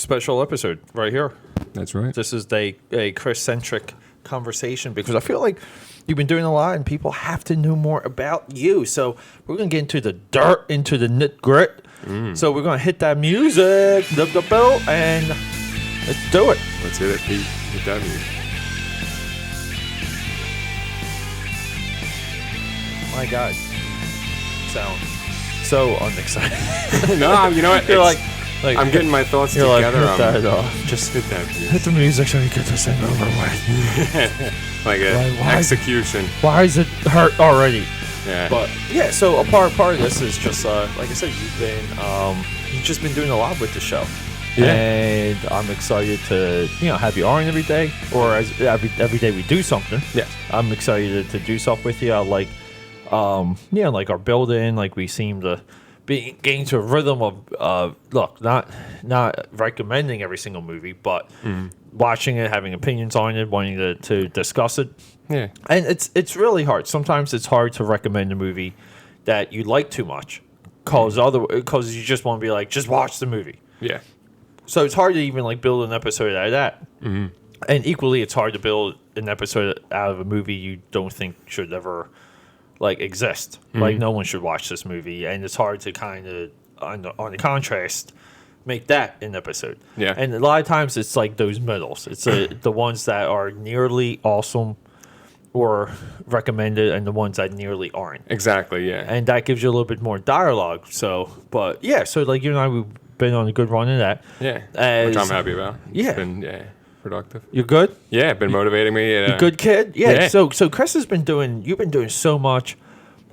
special episode right here. That's right. This is a Chris-centric conversation because I feel like you've been doing a lot and people have to know more about you. So we're going to get into the dirt, into the nit-grit. So we're going to hit that music, the bell, and let's do it. Let's hit it, Pete. Hit that music. My God. Sound so unexciting. No, you know what? You're like I'm getting my thoughts you're together. Like, hit that off. Just hit that music. Hit the music so you get this thing over with. Like an execution. Why is it hurt already? Yeah. But yeah, so a part of this is just like I said, you've just been doing a lot with the show. Yeah. And I'm excited to have you on every day, or as every day we do something. Yeah. I'm excited to do stuff with you. I like like our building, like we seem to be getting to a rhythm of look, not recommending every single movie, but watching it, having opinions on it, wanting to discuss it. Yeah. And it's really hard. Sometimes it's hard to recommend a movie that you like too much because you just want to be like, just watch the movie. Yeah. So it's hard to even like build an episode out of that. Mm-hmm. And equally, it's hard to build an episode out of a movie you don't think should ever like exist. Mm-hmm. Like no one should watch this movie, and it's hard to kind of on the contrast make that an episode. Yeah. And a lot of times it's like those middles. It's the ones that are nearly awesome or recommended, and the ones that nearly aren't. Exactly. Yeah. And that gives you a little bit more dialogue. So, but yeah, so like you and I, we've been on a good run in that. Yeah. Which I'm happy about. It's been productive. You're good? Yeah, been motivating me. You good kid? Yeah. So Chris has been doing. You've been doing so much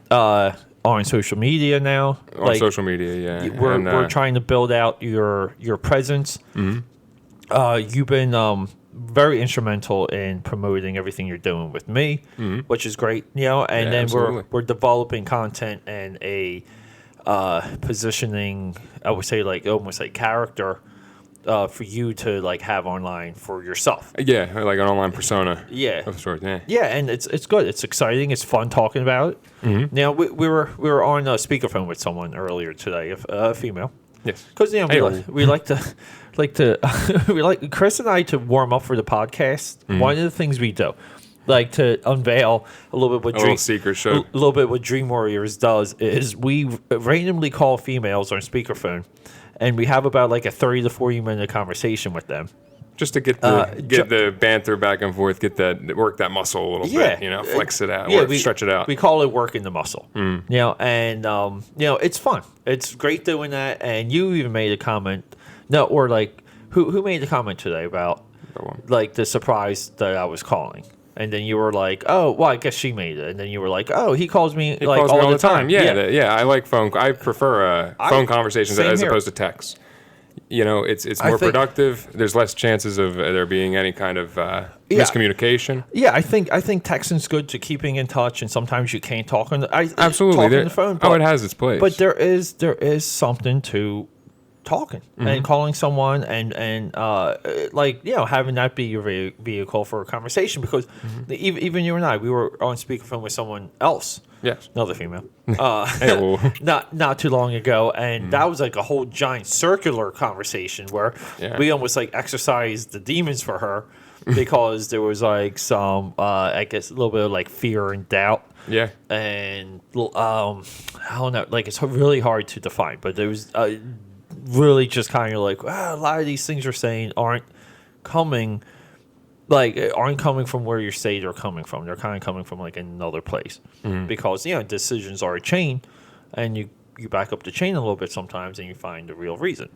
on social media now. On social media, yeah. We're trying to build out your presence. Mm-hmm. You've been very instrumental in promoting everything you're doing with me, which is great. And then absolutely. we're developing content and a positioning. I would say like almost like character. For you to like have online for yourself. Yeah, like an online persona. Yeah. Of sorts, yeah. Yeah, and it's good. It's exciting. It's fun talking about it. Mm-hmm. Now we were on a speakerphone with someone earlier today, a female. Yes. Because we like Chris and I to warm up for the podcast. Mm-hmm. One of the things we do, like to unveil a little bit what secret show. A little bit what Dream Warriors does is we randomly call females on speakerphone. And we have about like a 30 to 40 minute conversation with them, just to get the banter back and forth, work that muscle a little bit, flex it out, stretch it out. We call it working the muscle, and it's fun. It's great doing that. And you even made a comment, who made the comment today about like the surprise that I was calling. And then you were like, oh, well, I guess she made it. And then you were like, oh, he calls me all the time. Yeah, I like phone. I prefer phone conversations as opposed to text. It's more productive. There's less chances of there being any kind of miscommunication. Yeah, I think texting's good to keeping in touch, and sometimes you can't talk on absolutely talk on the phone. But, it has its place. But there is something to talking and calling someone and having that be your vehicle for a conversation, because even you and I, we were on speakerphone with someone else. Yes, another female. Not too long ago, and that was like a whole giant circular conversation where we almost like exercised the demons for her because there was like some I guess a little bit of like fear and doubt. Yeah, and I don't know, like it's really hard to define, but there was. Really just kind of like, a lot of these things you're saying aren't coming from where you say they're coming from. They're kind of coming from like another place, because decisions are a chain, and you back up the chain a little bit sometimes, and you find the real reason.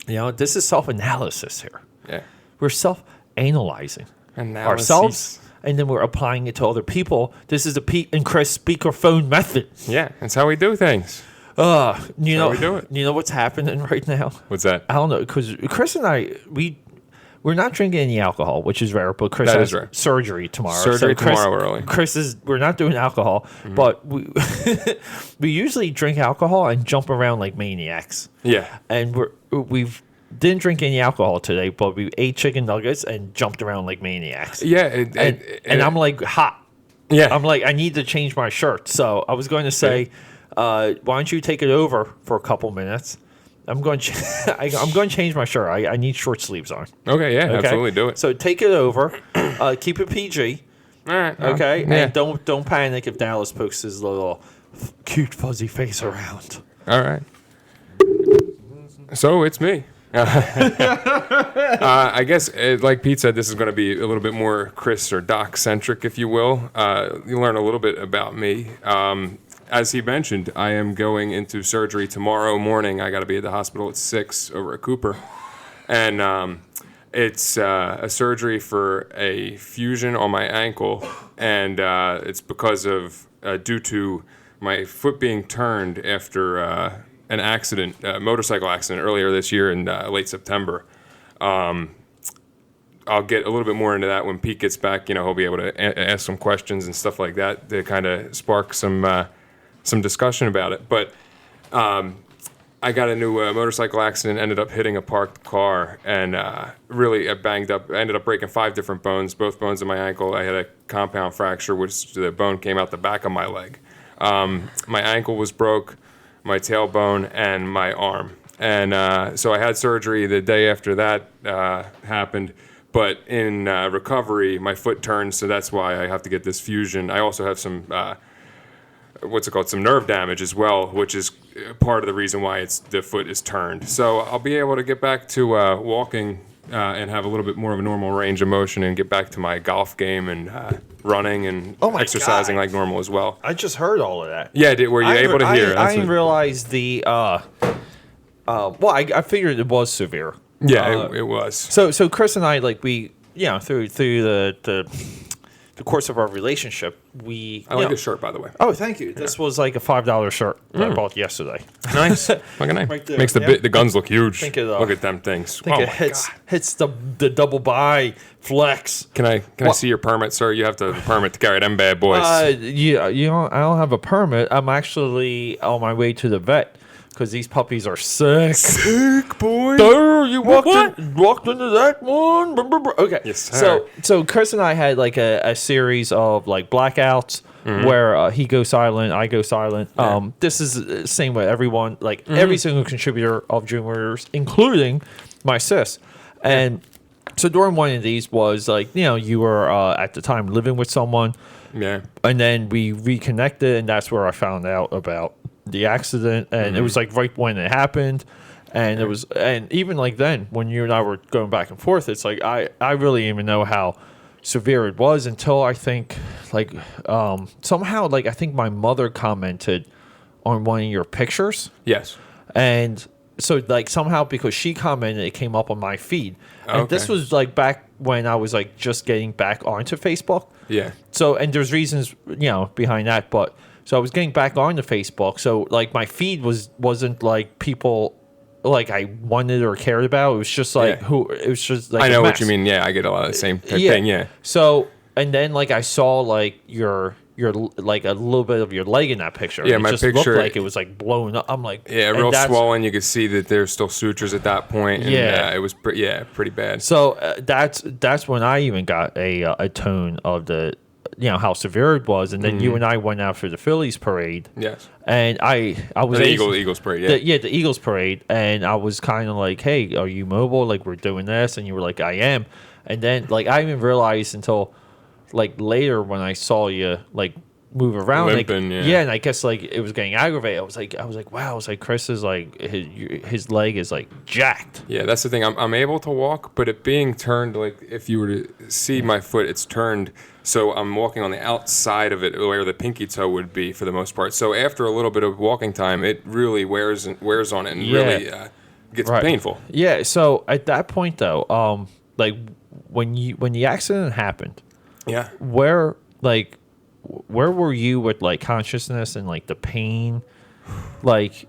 This is self-analysis here. Yeah, we're self-analyzing ourselves, and then we're applying it to other people. This is the Pete and Chris speakerphone method. Yeah, that's how we do things. We do it. You know what's happening right now? What's that? I don't know, because Chris and I, we're not drinking any alcohol, which is rare. But Chris has surgery tomorrow. Tomorrow early. We're not doing alcohol, but we usually drink alcohol and jump around like maniacs. Yeah, and we've didn't drink any alcohol today, but we ate chicken nuggets and jumped around like maniacs. Yeah, and I'm like hot. Yeah, I'm like I need to change my shirt. So I was going to say. Why don't you take it over for a couple minutes, I'm going to change my shirt. I need short sleeves on. Okay, yeah, absolutely, do it. So take it over. Keep it PG. All right. Okay, Yeah. and don't panic if Dallas pokes his little cute fuzzy face around. All right. So it's me. I guess, like Pete said, this is going to be a little bit more Chris or Doc centric, if you will. You learn a little bit about me. As he mentioned, I am going into surgery tomorrow morning. I got to be at the hospital at 6 over at Cooper, and it's a surgery for a fusion on my ankle, and it's because of due to my foot being turned after an accident, motorcycle accident earlier this year in late September. I'll get a little bit more into that when Pete gets back. He'll be able to ask some questions and stuff like that to kind of spark some discussion about it. But I got a new motorcycle accident, ended up hitting a parked car, and really banged up. I ended up breaking 5 different bones, both bones in my ankle. I had a compound fracture, which the bone came out the back of my leg. My ankle was broke, my tailbone, and my arm. And so I had surgery the day after that happened. But in recovery, my foot turned, so that's why I have to get this fusion. I also have some, some nerve damage as well, which is part of the reason why the foot is turned. So I'll be able to get back to walking and have a little bit more of a normal range of motion and get back to my golf game and running and exercising like normal as well. I just heard all of that. Yeah, were you able to hear? I didn't realize the. I figured it was severe. Yeah, it was. So Chris and I, like, we, through the course of our relationship, I like this shirt, by the way. Oh, thank you. This was like a $5 shirt that I bought yesterday. Nice. Look at that. Right there. Makes the guns look huge. Look at them things. I think it hits the double buy flex. Can I see your permit, sir? You have to have a permit to carry them bad boys. I don't have a permit. I'm actually on my way to the vet. Because these puppies are sick. Sick, boy. There, you walked into that one. Okay. Yes, sir. So Chris and I had like a series of like blackouts where he goes silent, I go silent. Yeah. This is the same with everyone, like every single contributor of Dream Warriors, including my sis. And so during one of these was like, you were at the time living with someone. Yeah. And then we reconnected, and that's where I found out about the accident, and it was like right when it happened, and it was, and even like then when you and I were going back and forth, it's like I really didn't even know how severe it was until I think like somehow like I think my mother commented on one of your pictures. Yes. And so like somehow because she commented, it came up on my feed. And this was like back when I was like just getting back onto Facebook. Yeah. So, and there's reasons, behind that, but so I was getting back onto Facebook. So like my feed wasn't like people like I wanted or cared about. It was just like it was just like I know what you mean. Yeah, I get a lot of the same thing. Yeah. So, and then like I saw like your like a little bit of your leg in that picture. Yeah, and my it just picture looked like it was like blown up. I'm like, real swollen. You could see that there's still sutures at that point. And, it was pretty bad. So that's when I even got a tone of the how severe it was, and then you and I went out for the Phillies parade. Yes. And I was the Eagles parade. Yeah. The Eagles parade, and I was kind of like, hey, are you mobile? Like we're doing this, and you were like, I am. And then like I didn't realize until like later when I saw you like move around, limping, like, and I guess like it was getting aggravated. I was like, wow. I was like, Chris is like his leg is like jacked. Yeah, that's the thing. I'm able to walk, but it being turned, like if you were to see my foot, it's turned. So I'm walking on the outside of it where the pinky toe would be for the most part. So after a little bit of walking time, it really wears on it and really gets painful. Yeah. So at that point though, like when the accident happened, where were you with like consciousness and like the pain, like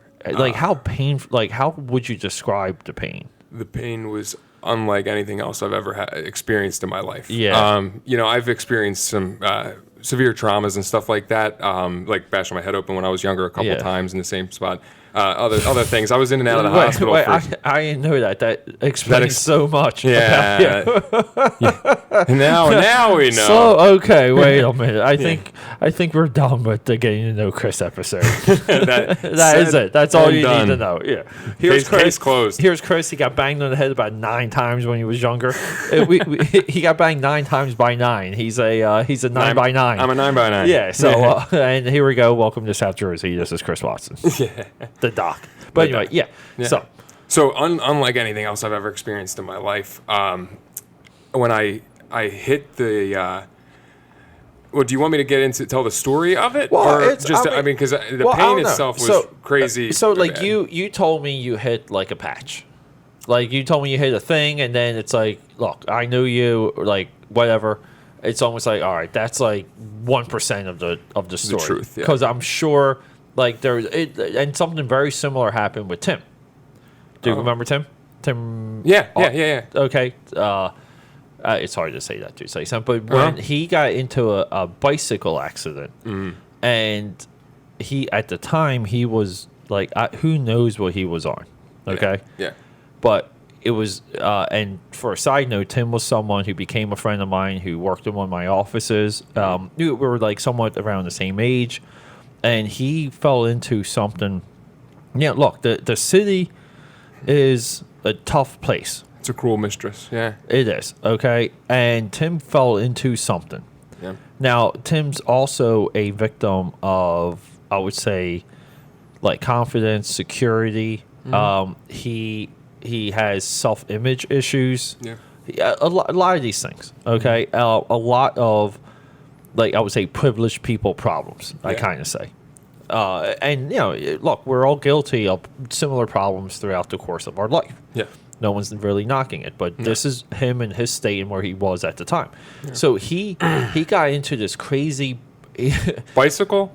how painful, like how would you describe the pain? The pain was unlike anything else I've ever experienced in my life. Yeah. I've experienced some severe traumas and stuff like that, like bashing my head open when I was younger a couple times in the same spot. other things. I was in and out of the hospital. I didn't know that. That explains so much. Yeah. Now we know. So okay, wait a minute. I think we're done with the getting to know Chris episode. that is it. That's all you need to know. Yeah. Case closed. Here's Chris. He got banged on the head about 9 times when he was younger. He got banged 9 times by 9. He's a 9 by 9. I'm a 9 by 9. Yeah. So and here we go. Welcome to South Jersey. This is Chris Watson. Yeah. The doc. But anyway, yeah. So unlike anything else I've ever experienced in my life, when I hit the. Well, do you want me to tell the story of it, or just? I mean, because the pain itself was crazy. So, like you told me you hit like a patch, like you told me you hit a thing, and then it's like, look, I knew you, like whatever. It's almost like, all right, that's like 1% of the story, the truth, because I'm sure. Like and something very similar happened with Tim. Do you remember Tim? Tim. Yeah. Okay. It's hard to say that to say something, but when he got into a bicycle accident, and he at the time he was like, who knows what he was on? Okay. Yeah. But it was, and for a side note, Tim was someone who became a friend of mine who worked in one of my offices. We were like somewhat around the same age. And he fell into something. Yeah, look, the city is a tough place. It's a cruel mistress. Yeah, it is. Okay, and Tim fell into something. Yeah. Now Tim's also a victim of, I would say, like confidence, security. He has self-image issues. Yeah. A lot of these things. Okay, a lot of. Like I would say, privileged people problems. I kind of say, and look, we're all guilty of similar problems throughout the course of our life. Yeah, no one's really knocking it, but this is him and his state and where he was at the time. Yeah. So he got into this crazy bicycle.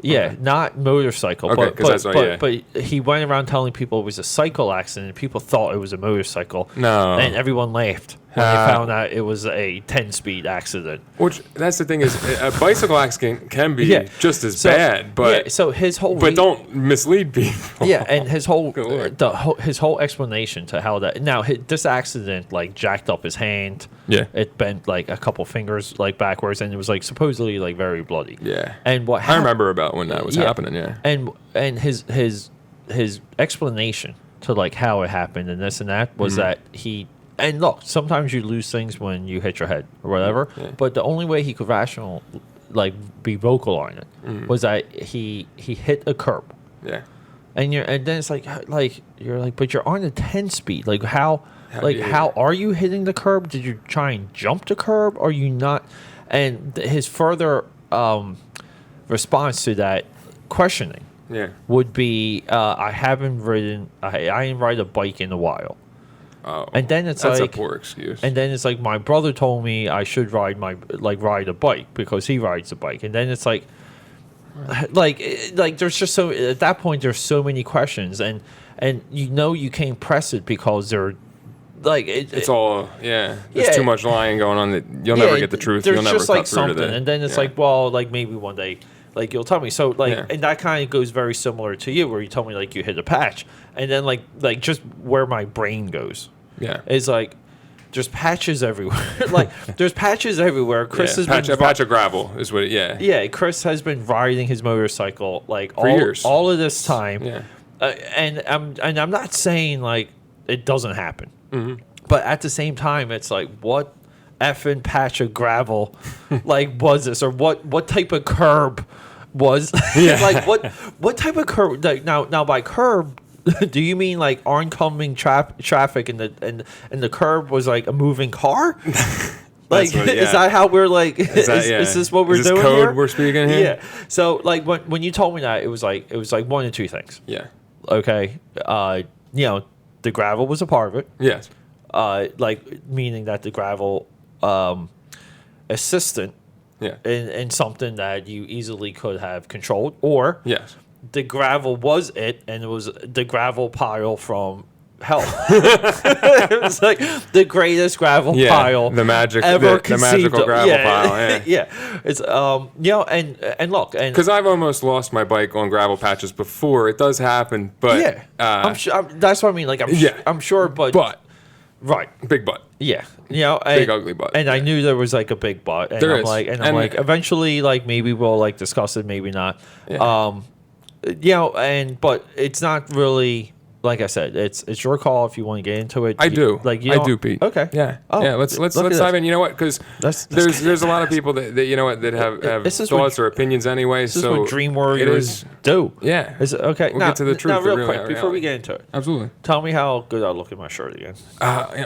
Yeah, not motorcycle. Okay, but he went around telling people it was a cycle accident. And people thought it was a motorcycle. No, and everyone laughed when they found out it was a 10-speed accident. Which that's the thing is, a bicycle accident can be just as bad, but so his whole don't mislead people. Yeah, and his whole his whole explanation to how that this accident like jacked up his hand. Yeah, it bent like a couple fingers like backwards, and it was like supposedly like very bloody. Yeah, and what I remember about when that was happening. Yeah, and his explanation to like how it happened and this and that was that he. And look, sometimes you lose things when you hit your head or whatever. Yeah. But the only way he could be vocal on it was that he hit a curb. Yeah. And then it's like you're like, but you're on a 10-speed. Like how are you hitting the curb? Did you try and jump the curb? Or are you not? And his further response to that questioning would be, I didn't ride a bike in a while. Oh, and then that's a poor excuse. And then it's like my brother told me I should ride a bike because he rides a bike. And then it's like there's just so at that point there's so many questions and you can't press it because they're like it's all there's too much lying going on that you'll never get the truth. You'll never cut through to it. And then it's like, well, like maybe one day. Like you'll tell me, so and that kind of goes very similar to you, where you told me like you hit a patch, and then like just where my brain goes, is like just patches everywhere. Like there's patches everywhere. Chris has been a patch of gravel is what. Chris has been riding his motorcycle like for years, all of this time. And I'm not saying like it doesn't happen, but at the same time, it's like what effing patch of gravel like was this, or what type of curb was like what type of curb, like now by curb do you mean like oncoming traffic and the curb was like a moving car? Like is that how we're like is this what we're doing code here? We're speaking here? Yeah. So like when you told me that, it was like one of two things. Yeah. Okay. The gravel was a part of it. Yes. Like meaning that the gravel assistant in something that you easily could have controlled, or the gravel was it, and it was the gravel pile from hell. It was like the greatest gravel pile the magic, ever the magical conceived of. gravel pile. Yeah. Yeah. It's and look, and Because I've almost lost my bike on gravel patches before. It does happen, but I'm sure. That's what I mean. Like I'm sure, but right. Big butt. Yeah, Big ugly butt. and I knew there was like a big butt, and There I'm is. like, And- like, eventually, like maybe we'll like discuss it, maybe not. Yeah. But it's not really like I said. It's your call if you want to get into it. I do. Like I do, Pete. Okay. Yeah. Oh, yeah. Let's look at dive this. in. You know what? Because That's there's a lot of people that you know what that have This is what- thoughts or opinions anyway. This is So what Dream it Warriors is. do. Yeah. Is it, okay. We'll now, get to the truth, Now, the real real quick, before we reality. get into it, Absolutely. tell me how good I look in my shirt again.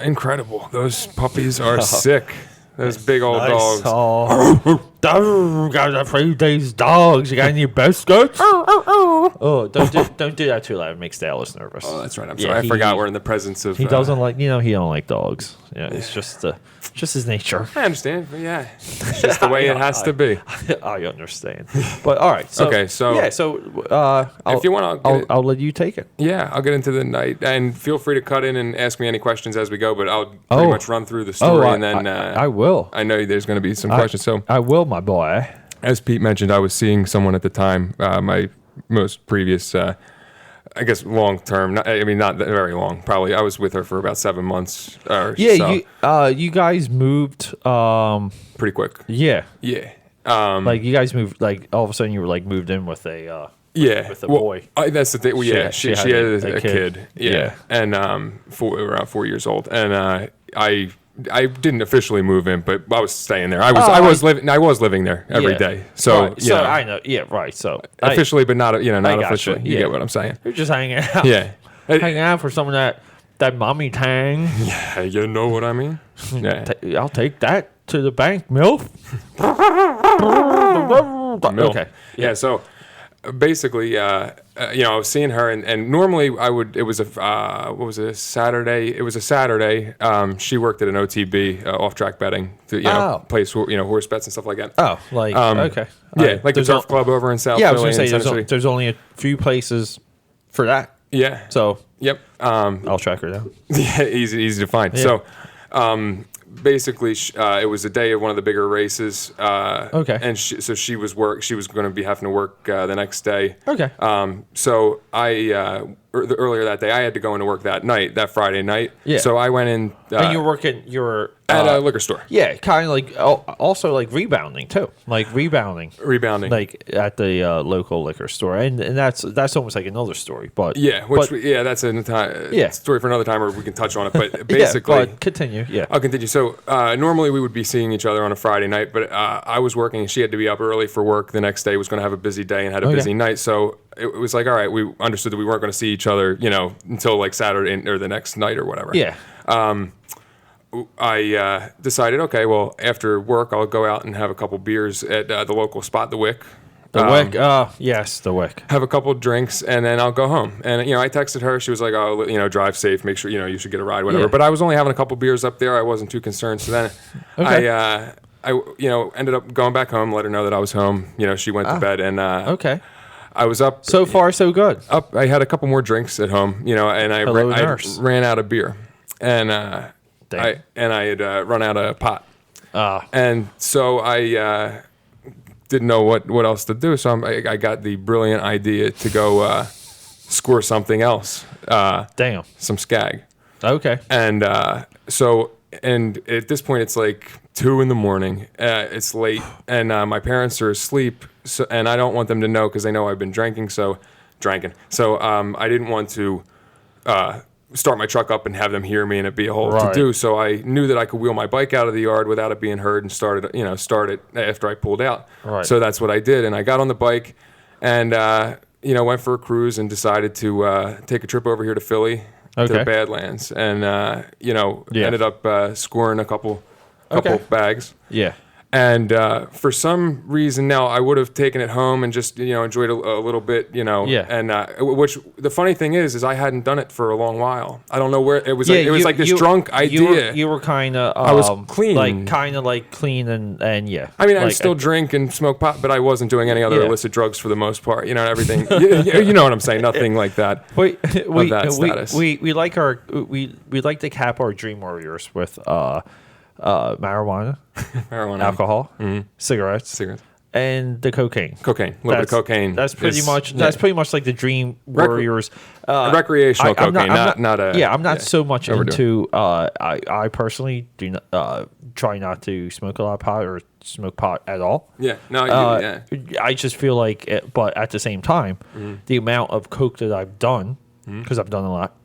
Incredible. Those puppies are sick. Those big old Nice. dogs. Oh, guys, I pray these dogs. You got any biscuits? Oh, don't do that too loud. It makes Dallas nervous. Oh, that's right. I'm Yeah, sorry. I forgot we're in the presence of. He doesn't like, he don't like dogs. Yeah, it's just his nature. I understand. But yeah, it's just the way it has to be. I understand. But all right. So, Okay, so- yeah. So If you want, I'll let you take it. Yeah, I'll get into the night, and feel free to cut in and ask me any questions as we go. But I'll pretty much run through the story, and then I will. I know there's going to be some questions. So, I will, my boy. as Pete mentioned, I was seeing someone at the time, my most previous, I guess, long term. Not that very long. Probably, I was with her for about 7 months. Or Yeah, so. you guys moved. Pretty quick. Yeah, Yeah. like you guys moved. Like all of a sudden, you were like moved in with a. Yeah, with a boy. That's the thing. Well, yeah, she had a kid. Yeah, Yeah. and around 4 years old, and I didn't officially move in, but I was staying there. I was living there every day. So Right. So I know. Yeah, right. So officially, but not not gotcha. officially. You Yeah. get what I'm saying? you're just hanging out. Yeah. hanging out for some of that mommy tang. Yeah, you know what I mean? Yeah. I'll take that to the bank, MILF. Milk. Okay. Yeah. So basically, I was seeing her, and normally I would. It was a Saturday. It was a Saturday. She worked at an OTB, off-track betting, place horse bets and stuff like that. Oh, like okay. Yeah, like the turf club over in South Yeah, I was Philly. gonna say in Tennessee. there's only a few places for that. Yeah. So Yep. I'll track her down. Yeah, easy to find. Yeah. So, basically, it was a day of one of the bigger races. Okay. And she was going to be having to work the next day. Okay. So earlier that day, I had to go into work that Friday night. Yeah. So I went in. And you're working. You're at a liquor store. Yeah, kind of like also like rebounding too, like rebounding, like at the local liquor store, and that's almost like another story. But yeah, that's a story for another time, or we can touch on it. But basically, yeah, but continue. Yeah, I'll continue. So normally we would be seeing each other on a Friday night, but I was working, and she had to be up early for work the next day. Was going to have a busy day and had a busy night, so it was like, all right, we understood that we weren't going to see each other, until like Saturday or the next night or whatever. Yeah. I decided, okay, well, after work, I'll go out and have a couple beers at the local spot, the Wick. The Wick. Yes, the Wick. Have a couple drinks, and then I'll go home. And, I texted her. She was like, oh, drive safe. Make sure, you should get a ride, whatever. Yeah. But I was only having a couple beers up there. I wasn't too concerned. So then Okay. I ended up going back home, let her know that I was home. She went to bed, and Okay. I was up. So far, so good. I had a couple more drinks at home, and I ran out of beer. And I had run out of pot. And so I didn't know what else to do. So I got the brilliant idea to go score something else. Damn. Some skag. Okay. And and at this point, it's like 2 a.m. It's late, and my parents are asleep. So, and I don't want them to know because they know I've been drinking. So I didn't want to start my truck up and have them hear me and it be a whole to do. So I knew that I could wheel my bike out of the yard without it being heard and start it after I pulled out. Right. So that's what I did. And I got on the bike and, went for a cruise and decided to take a trip over here to Philly to the Badlands. And, ended up scoring a couple bags. Yeah. And for some reason now, I would have taken it home and just enjoyed a little bit, Yeah. And which the funny thing is I hadn't done it for a long while. I don't know where it was. Yeah, It was like this drunk idea. You were kind of. I was clean. like kind of like clean and yeah. I mean, I like, still drink and smoke pot, but I wasn't doing any other Yeah. illicit drugs for the most part. Everything. you know what I'm saying? Nothing like that. We status. we like our we like to cap our dream warriors with marijuana, Marijuana, alcohol, cigarettes, cigarettes, and the cocaine. cocaine, a little bit of cocaine. That's pretty is- much yeah. that's pretty much like the dream warriors. Recreational cocaine, not a. Yeah, I'm not so much overdo it. into. I personally do not try not to smoke a lot of pot or smoke pot at all. Yeah, no, yeah. I just feel like, but at the same time, the amount of coke that I've done, because I've done a lot.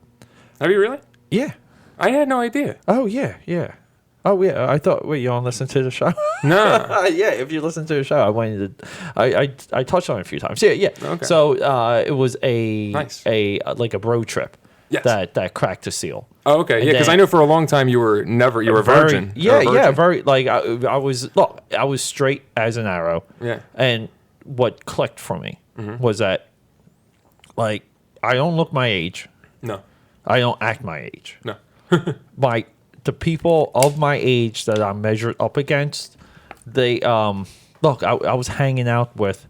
Have you really? Yeah. I had no idea. Oh yeah, yeah. Oh yeah. I thought. Wait, you want to listen to the show? No. Yeah. If you listen to the show, I wanted to. I touched on it a few times. Yeah, yeah. Okay. So it was a Nice. like a bro trip. Yes. That cracked the seal. Oh, okay, yeah, because I know for a long time you were a virgin. Yeah, Or a yeah, virgin. very. Like I was straight as an arrow. Yeah. And what clicked for me Mm-hmm. was that, like, I don't look my age. No, I don't act my age. no. The people of my age that I'm measured up against, they look. I was hanging out with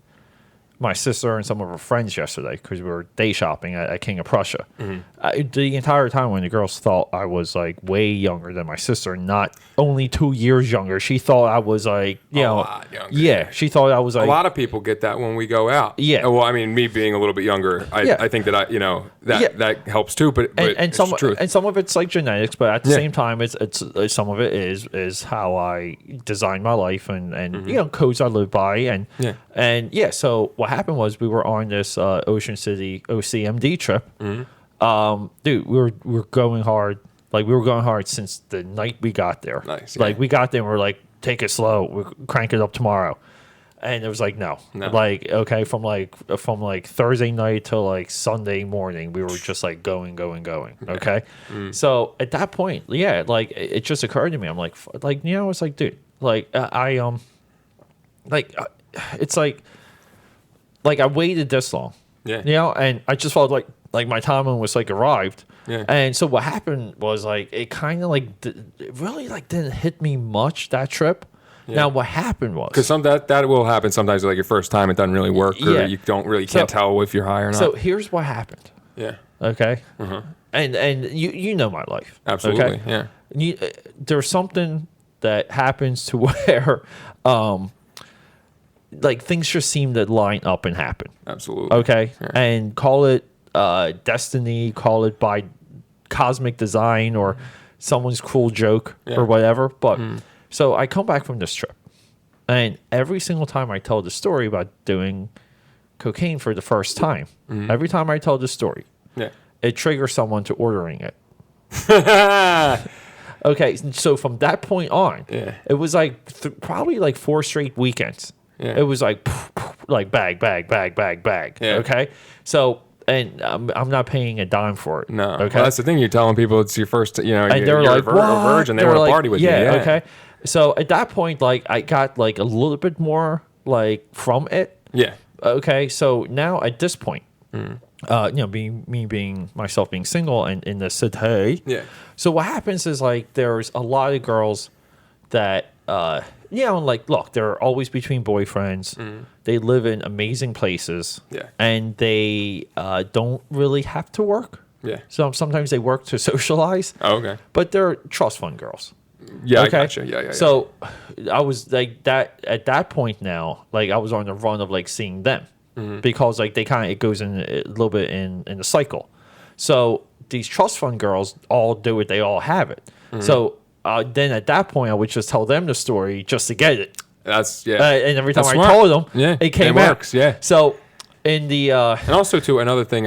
my sister and some of her friends yesterday because we were day shopping at King of Prussia. The entire time when the girls thought I was like way younger than my sister, not only 2 years younger. She thought I was like lot younger. Yeah, she thought I was like A lot of people get that when we go out. Yeah. Well, I mean, me being a little bit younger, Yeah. I think that Yeah. that helps too. But and it's some the truth. and some of it's like genetics, but at the Yeah. same time, it's some of it is how I design my life and codes I live by Yeah. and yeah. So what happened was we were on this Ocean City OCMD trip. Dude, we were going hard. Like we were going hard since the night we got there. Nice, Like yeah. we got there and we're like, take it slow. We'll crank it up tomorrow. And it was like no. No. Like okay, from like Thursday night till like Sunday morning, we were just like going. Okay, so at that point, yeah, like it just occurred to me. I'm like, it's like, dude, like it's like I waited this long, Yeah. and I just felt like my timing was like arrived. Yeah. And so what happened was like it kind of like it really like didn't hit me much that trip. Now what happened was Because that will happen sometimes. Like your first time, it doesn't really work, or Yeah. you can't So- tell if you're high or not. so here's what happened. yeah, Okay. And you know my life. absolutely. Okay? Yeah, There's something that happens to where like things just seem to line up and happen. absolutely. Okay. Yeah. And call it destiny, call it by cosmic design or someone's cruel joke or whatever. But so I come back from this trip and every single time I tell the story about doing cocaine for the first time, every time I tell the story, Yeah. it triggers someone to ordering it. Okay, so from that point on, Yeah. it was like probably like 4 straight weekends. Yeah. It was like bag. Yeah. Okay, so and I'm not paying a dime for it. No. Okay, Well, that's the thing. You're telling people it's your first. and you're they're like, a "What?" virgin. They They're want to like, party with you. Yeah. Okay. So at that point, like I got like a little bit more like from it. Yeah. Okay, so now at this point, being myself being single and in the city. Yeah. So what happens is like there's a lot of girls that like look, they're always between boyfriends. They live in amazing places. Yeah. And they don't really have to work. Yeah. So sometimes they work to socialize. Oh, okay. But they're trust fund girls. Yeah. Okay. I gotcha. Yeah. So I was like that at that point now, like I was on the run of like seeing them because like it goes in a little bit in the cycle. So these trust fund girls all do it. They all have it. So then at that point, I would just tell them the story just to get it. That's And every time That's I smart. told them, Yeah, it came it out. works, yeah. So in the And also, too, another thing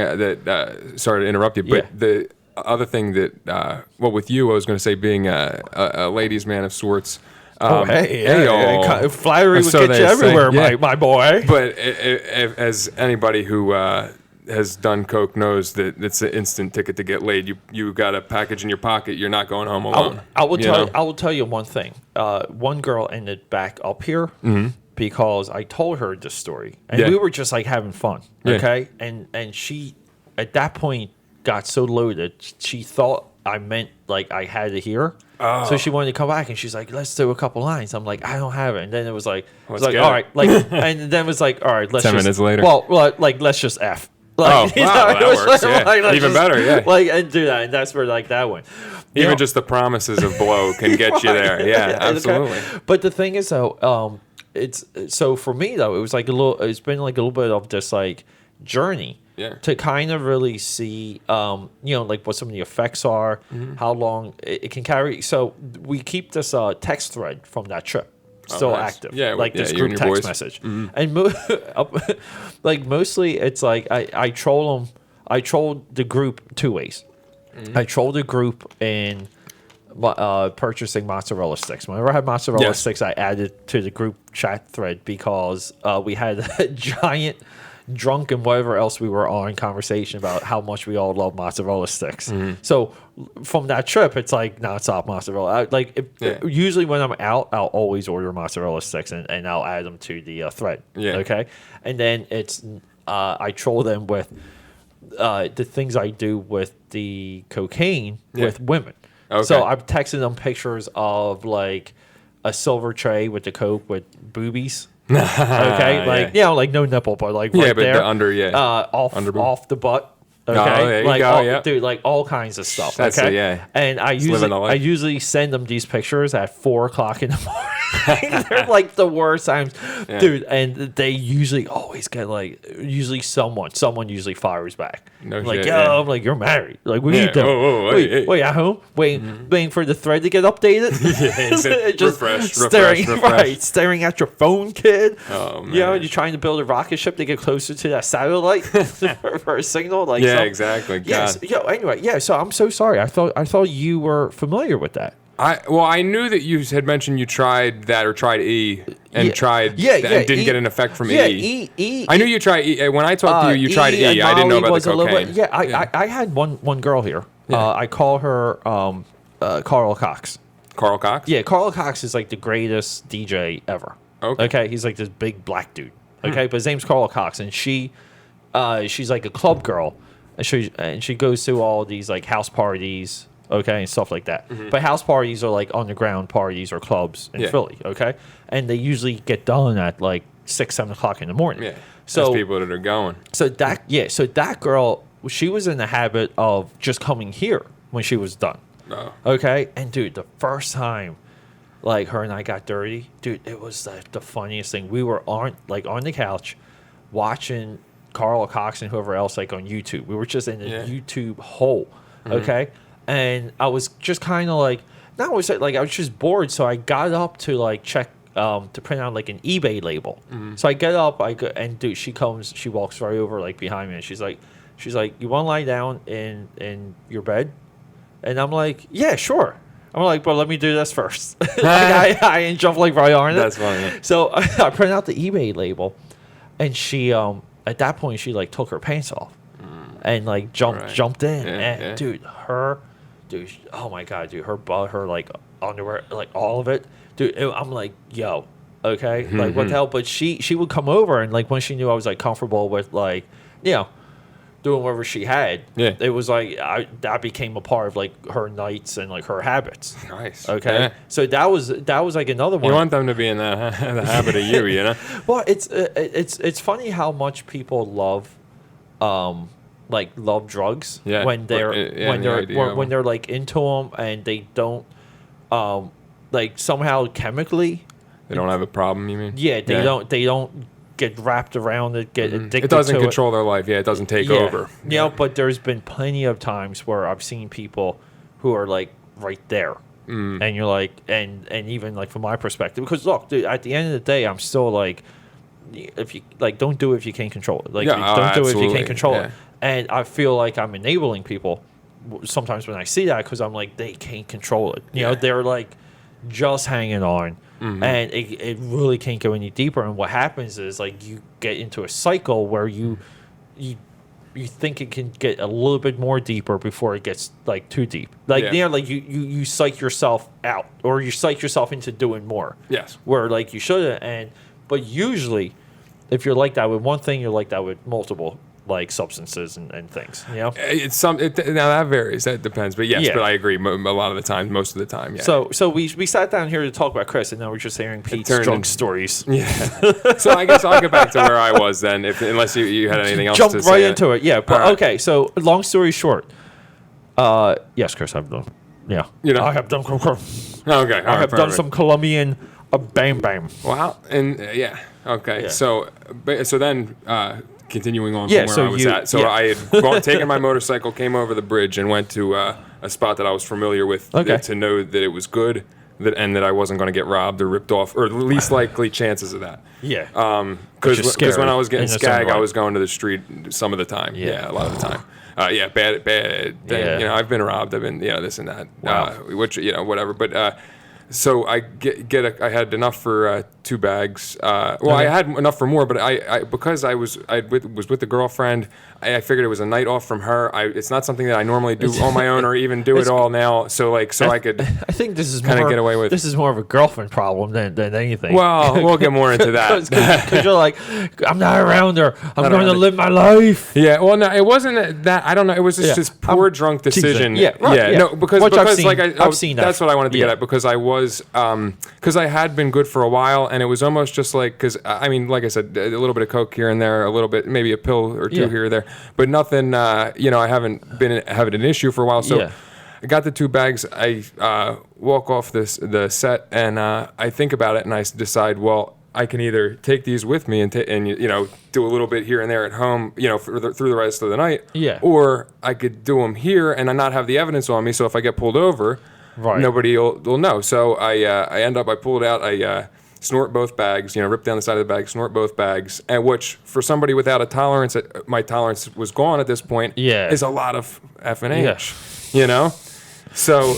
sorry to interrupt you, but Yeah. the other thing that, with you, I was going to say, being a ladies' man of sorts. flattery would So get you they say, everywhere, yeah. my boy. But as anybody who has done coke knows that it's an instant ticket to get laid. You got a package in your pocket. You're not going home alone. I will tell you one thing. One girl ended back up here because I told her this story, and we were just like having fun. Okay, and she at that point got so loaded, she thought I meant like I had it here. Oh. So she wanted to come back, and she's like, "Let's do a couple lines." I'm like, "I don't have it." And then it was like, all right, like, and then it was like, all right, let's 10 minutes later. Well, like let's just F. Like, that works. Yeah. Even better. Yeah, like and do that, and that's where like that went. Even just the promises of blow can get you there. Yeah, absolutely. Okay. But the thing is, though, it's so for me though, it was like it's been like a little bit of this like journey. Yeah. To kind of really see, like what some of the effects are, how long it can carry. So we keep this text thread from that trip still active. Yeah, like this group text message. And like mostly it's like I troll them. I troll the group two ways. I troll the group in purchasing mozzarella sticks. Whenever I had mozzarella sticks, I added to the group chat thread because we had a giant drunk and whatever else we were on conversation about how much we all love mozzarella sticks. So from that trip, it's like nonstop mozzarella. Usually when I'm out, I'll always order mozzarella sticks and I'll add them to the thread. Yeah. Okay. And then it's I troll them with the things I do with the cocaine with women. Okay. So I'm texting them pictures of like a silver tray with the coke with boobies. Okay, like like no nipple, but like right but there, the under off the butt. Okay, there you go, dude, like all kinds of stuff. That's okay, and I usually send them these pictures at 4:00 in the morning. They're like the worst times, dude. And they usually always get like someone usually fires back. No like shit, I'm like, you're married. Like, what are you doing? Wait, at home? Waiting for the thread to get updated. Just refresh. Staring at your phone, kid. Oh man. You're trying to build a rocket ship to get closer to that satellite for a signal. Like, exactly. Yes. Anyway, so I'm so sorry. I thought you were familiar with that. I knew that you had mentioned you tried that or tried E and and didn't get an effect from E. I knew you tried E. When I talked to you, you tried E. I didn't know about the cocaine. I had one girl here. I call her Carl Cox. Carl Cox? Yeah, Carl Cox is like the greatest DJ ever. Okay, he's like this big black dude. Okay, but his name's Carl Cox, and she's like a club girl, and she goes to all these like house parties. Okay, and stuff like that. But house parties are like underground parties or clubs in Philly, okay? And they usually get done at like 6, 7 o'clock in the morning. Yeah, so there's people that are going. So that girl, she was in the habit of just coming here when she was done. Oh. Okay? And dude, the first time like her and I got dirty, dude, it was the funniest thing. We were on the couch watching Carl Cox and whoever else like on YouTube. We were just in a YouTube hole, okay? And I was just kind of like, I was just bored, so I got up to like check to print out like an eBay label. So I get up, and dude, she walks right over like behind me, and she's like, you want to lie down in your bed? And I'm like, yeah, sure. I'm like, but let me do this first. I ain't jump like right on it. That's funny. Yeah. So I print out the eBay label, and she at that point she like took her pants off and like jumped in, and dude, oh my god, dude, her butt, her like underwear, like all of it, dude. I'm like, yo, okay, like what the hell? But she would come over, and like when she knew I was like comfortable with like, doing whatever she had, it was like that became a part of like her nights and like her habits. Nice. Okay, so that was like another one. You want them to be in the habit of you, you know? Well, it's funny how much people love drugs when they're like into them, and they don't like somehow chemically they don't have a problem, you mean? They don't get wrapped around it, get addicted to it. It doesn't control their life. It doesn't take over. But there's been plenty of times where I've seen people who are like right there. And you're like, and even like from my perspective, because look, dude, at the end of the day, I'm still like, if you like, don't do it if you can't control it. Like, don't do it if you can't control it. And I feel like I'm enabling people sometimes when I see that, because I'm like, they can't control it. You know, they're like just hanging on, and it really can't go any deeper. And what happens is like you get into a cycle where you you think it can get a little bit more deeper before it gets like too deep. Like Yeah. like you psych yourself out, or you psych yourself into doing more. Yes. Where like you shouldn't, but usually, if you're like that with one thing, you're like that with multiple like substances and things. You know. Now that varies. That depends. But yes, Yeah. but I agree. A lot of the time, most of the time. Yeah. So we sat down here to talk about Chris, and now we're just hearing Pete's turned drunk into- stories. Yeah. So I guess I'll get back to where I was then, unless you had anything else Jump to right say. into it. Yeah. But, All right. okay. So long story short, yes, Chris, I've done. Yeah. You know? I have done. Okay. I have done some Colombian bam bam. Wow. And yeah. Okay. Yeah. So then. Continuing on Yeah, from where so I was you- at. So yeah. I had taken my motorcycle, came over the bridge, and went to a spot that I was familiar with Okay. to know that it was good, and that I wasn't going to get robbed or ripped off, or the least likely chances of that. Yeah. Because Which is when scary I was getting in its own skag, I right. was going to the street some of the time. Yeah. Yeah, a lot of the time. Yeah, bad. Yeah. You know, I've been robbed. I've been, this and that. Wow. Which, whatever. But so I I had enough for 2 bags. I had enough for more, but because I was with the girlfriend, I figured it was a night off from her. It's not something that I normally do on my own or even do it all now. So I could. I think this is kinda more, get away with- This is more of a girlfriend problem than anything. Well, we'll get more into that. Because you're like, I'm not around her. I'm Not going to around her. live my life. Yeah, well, no, it wasn't that. I don't know. It was just Yeah. this poor drunk decision. Yeah, right, yeah. No, because Which I've seen. like I've seen that. That's what I wanted to get Yeah. at, because I was because I had been good for a while, and it was almost just like, because I mean, like I said, a little bit of coke here and there, a little bit, maybe a pill or two Yeah. here or there, but nothing. I haven't been having an issue for a while, so. Yeah. I got the 2 bags. I walk off the set, and I think about it, and I decide, well, I can either take these with me and do a little bit here and there at home, through the rest of the night, Yeah. or I could do them here and I not have the evidence on me. So if I get pulled over, Right. nobody will know. So I pull it out. I snort both bags. Rip down the side of the bag, snort both bags, and which for somebody without a tolerance, my tolerance was gone at this point. Yeah. Is a lot of F and Yeah. H. So,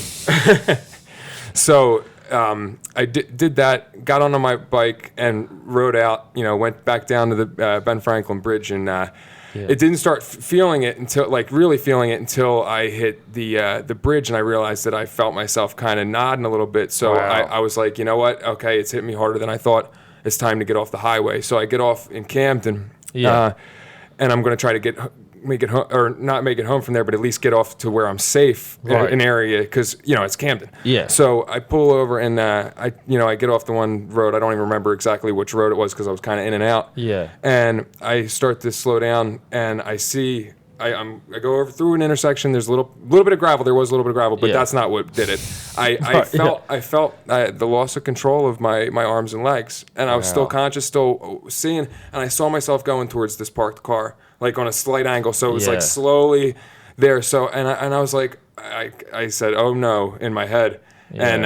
I did that, got onto my bike and rode out, went back down to the Ben Franklin Bridge, and it didn't start feeling it until, really feeling it until I hit the bridge, and I realized that I felt myself kind of nodding a little bit. So Wow. I was like, you know what? Okay, it's hit me harder than I thought. It's time to get off the highway. So I get off in Camden, Yeah. and I'm going to try to make it home, or not make it home from there, but at least get off to where I'm safe, Right. an area, because it's Camden. Yeah. So I pull over, and I get off the one road. I don't even remember exactly which road it was, because I was kind of in and out. Yeah. And I start to slow down, and I see I go over through an intersection. There's a little bit of gravel. There was a little bit of gravel, but Yeah. that's not what did it. I Right, felt the loss of control of my arms and legs, and I was still Wow. conscious, still seeing, and I saw myself going towards this parked car, like on a slight angle. So it was Yeah. like slowly there. So and I was like, I said, oh no, in my head, and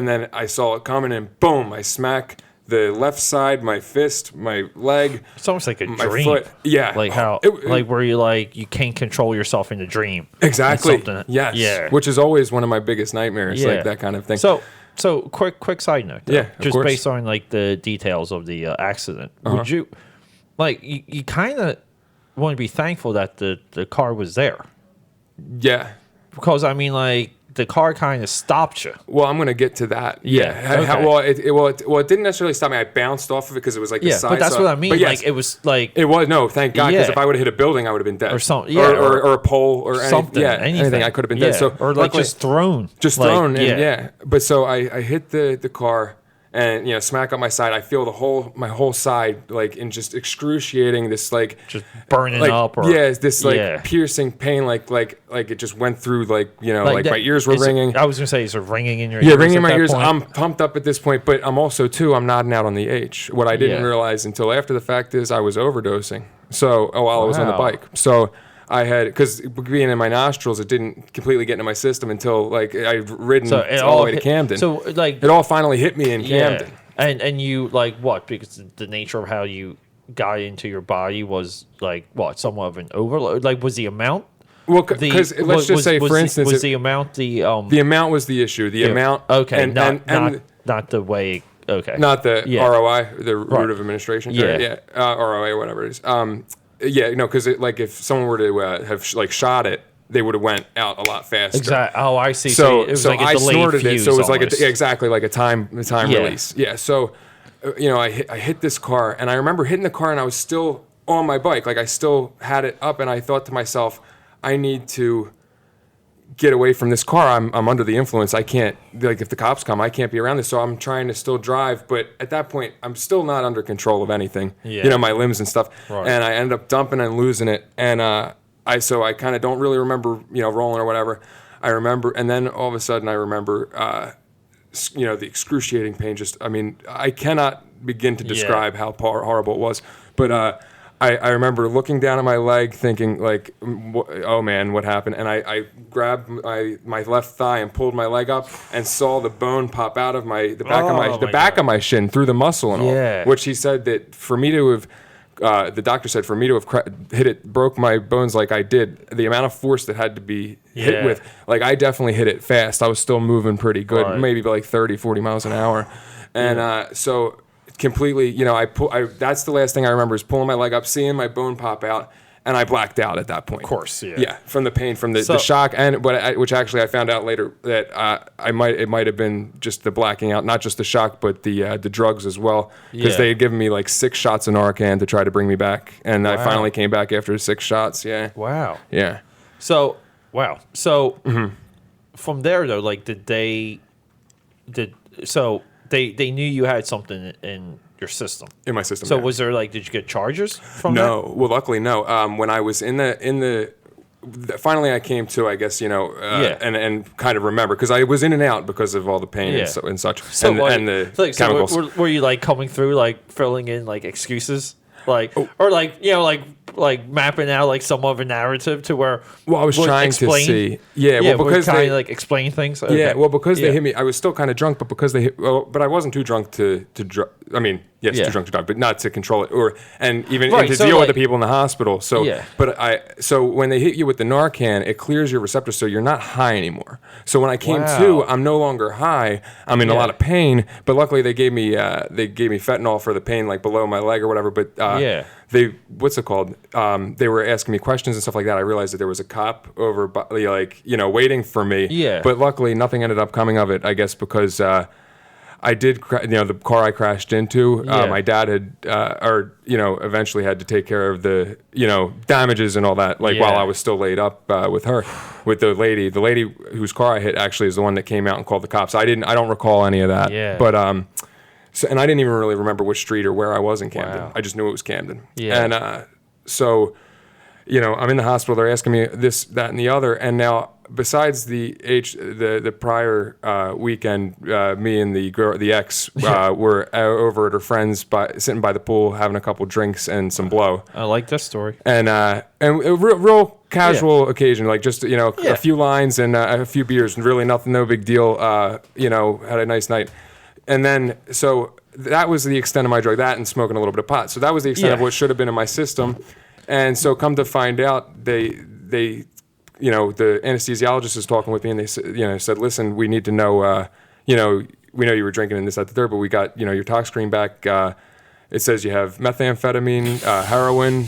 then I saw it coming, and boom, I smack the left side, my fist, my leg, It's almost like a my dream. foot. Yeah. Like how, where you can't control yourself in the dream. Exactly. It's something- Yes. Yeah. Which is always one of my biggest nightmares, Yeah. like that kind of thing. So quick side note. Though. Yeah, of Just course. based on like the details of the accident, would you, like, you kind of want to be thankful that the car was there, yeah. because I mean, like, the car kind of stopped you. Well, I'm going to get to that. Yeah, okay. Well, it didn't necessarily stop me. I bounced off of it because it was like the Yeah, side. but that's so- what I mean. But yes, Like, it was like it was, no, thank God, because Yeah. if I would have hit a building, I would have been dead. Or something, yeah, or a pole or something, anything. I could have been dead. So or like luckily- just thrown, just Like, thrown, and yeah. But so I hit the car, and smack up my side. I feel my whole side, like, in just excruciating, this like just burning like, up, or yeah, this like yeah. piercing pain, like it just went through, like like that- my ears were is it- ringing. I was gonna say, is it ringing in your Yeah, ears? ringing in at my that ears. point? I'm pumped up at this point, but I'm also I'm nodding out on the H. What I didn't Yeah. realize until after the fact is I was overdosing. So while I was on the Wow. bike, so I had, because being in my nostrils, it didn't completely get into my system until like I'd ridden So it all all the way to hit- Camden. So like, it all finally hit me in Camden. And you, like, what? Because the nature of how you got into your body was like what, somewhat of an overload. Like, was the amount? Well, because let's just say, for instance, was the amount the amount was the issue. The amount. Okay, and, not the way. Okay, not the Yeah. ROI, the root of administration. Yeah. ROA, whatever it is. Yeah, no, because like if someone were to have like shot it, they would have went out a lot faster. Exactly. Oh, I see. So it was so like a I delayed snorted it. fuse So it was almost. exactly like a time Yeah. release. Yeah. So I hit this car, and I remember hitting the car, and I was still on my bike, like I still had it up, and I thought to myself, I need to get away from this car. I'm under the influence. I can't, like, if the cops come, I can't be around this. So I'm trying to still drive, but at that point, I'm still not under control of anything. Yeah. My limbs and stuff. Right. And I ended up dumping and losing it. And I kind of don't really remember, rolling or whatever. I remember, and then all of a sudden I remember, the excruciating pain. I cannot begin to describe how horrible it was. But I remember looking down at my leg, thinking like, "Oh man, what happened?" And I grabbed my left thigh and pulled my leg up and saw the bone pop out of the back of my shin through the muscle and all. Which he said that for me to have. The doctor said for me to have broke my bones like I did, the amount of force that had to be hit with, like I definitely hit it fast. I was still moving pretty good, maybe like 30, 40 miles an hour. And so completely, that's the last thing I remember is pulling my leg up, seeing my bone pop out, and I blacked out at that point. Of course, yeah. Yeah, from the pain, from the shock, which actually I found out later that it might have been just the blacking out, not just the shock, but the drugs as well, because they had given me like 6 shots of Narcan to try to bring me back, and I finally came back after 6 shots. Yeah. Wow. Yeah. So from there though, like they knew you had something in your system. In my system. So yeah. was there like, did you get charges from No. that? Well, luckily, no. When I was finally I came to, I guess, and kind of remember, because I was in and out because of all the pain and such, So and the chemicals. So were you like coming through, like filling in like excuses? Or like mapping out like some of a narrative to where I was trying to see. Because they like explain things. Okay. Because they hit me, I was still kind of drunk, but because they hit, but I wasn't too drunk to too drunk to drive, but not to control it and to deal with the people in the hospital. So, so when they hit you with the Narcan, it clears your receptors, so you're not high anymore. So when I came to, I'm no longer high. I'm in a lot of pain, but luckily they gave me fentanyl for the pain, like below my leg or whatever. But what's it called? They were asking me questions and stuff like that. I realized that there was a cop over, waiting for me. Yeah. But luckily, nothing ended up coming of it. I guess because I did, the car I crashed into. My dad had, eventually had to take care of the, damages and all that. While I was still laid up with her, with the lady whose car I hit actually is the one that came out and called the cops. I don't recall any of that. Yeah. But and I didn't even really remember which street or where I was in Camden. Wow. I just knew it was Camden. Yeah. And so, I'm in the hospital. They're asking me this, that, and the other. And now, besides the prior weekend, me and the ex were over at her friend's, sitting by the pool, having a couple drinks and some blow. I like this story. And a real casual occasion, like just a few lines and a few beers, and really nothing, no big deal. Had a nice night. And then, so that was the extent of my drug, that and smoking a little bit of pot. So that was the extent of what should have been in my system. And so come to find out, they the anesthesiologist was talking with me, and they said, listen, we need to know, we know you were drinking and this, that, the third, but we got, your tox screen back. It says you have methamphetamine, heroin,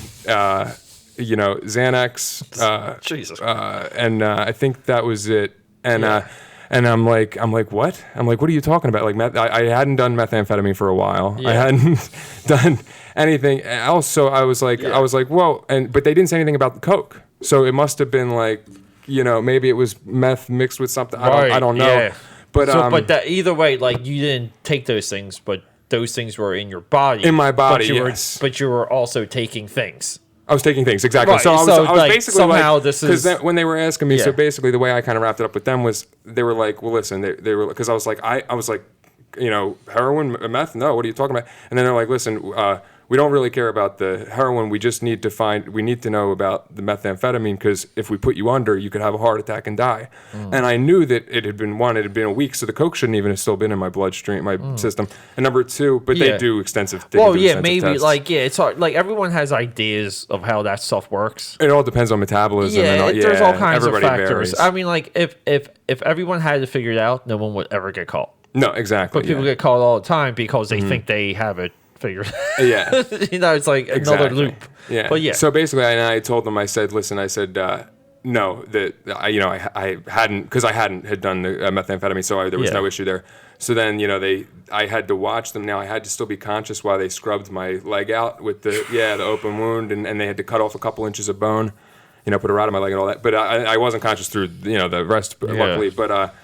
Xanax. Jesus. And I think that was it. And and I'm like, what? I'm like, what are you talking about? Like, I hadn't done methamphetamine for a while. I hadn't done anything else. So I was like, whoa. But they didn't say anything about the coke. So it must have been like, maybe it was meth mixed with something. I don't know. Yeah. But but that either way, like you didn't take those things, but those things were in your body. In my body, but you were also taking things. I was taking things, exactly. Right. So I was basically somehow like, this is... Because when they were asking me, so basically the way I kind of wrapped it up with them was, they were like, well, listen, they were, because I was like, heroin, meth? No, what are you talking about? And then they're like, listen, we don't really care about the heroin. We just need to know about the methamphetamine, because if we put you under, you could have a heart attack and die. And I knew that it had been a week, so the coke shouldn't even have still been in my bloodstream, my system. And number two, but they do extensive things. Well, maybe tests. It's hard. Like everyone has ideas of how that stuff works. It all depends on metabolism. There's all kinds of factors. Varies. I mean, like if everyone had to figure it out, no one would ever get caught. No, exactly. But people get caught all the time because they think they have it figure. Yeah. It's like another Exactly. loop. Yeah. But yeah. So basically, I told them, I said, listen, I said, no, that I hadn't, because I hadn't had done the methamphetamine, so there was Yeah. no issue there. So then, I had to watch them. Now I had to still be conscious while they scrubbed my leg out with the open wound, and they had to cut off a couple inches of bone, put a rod in my leg and all that. But I wasn't conscious through, the rest, luckily. But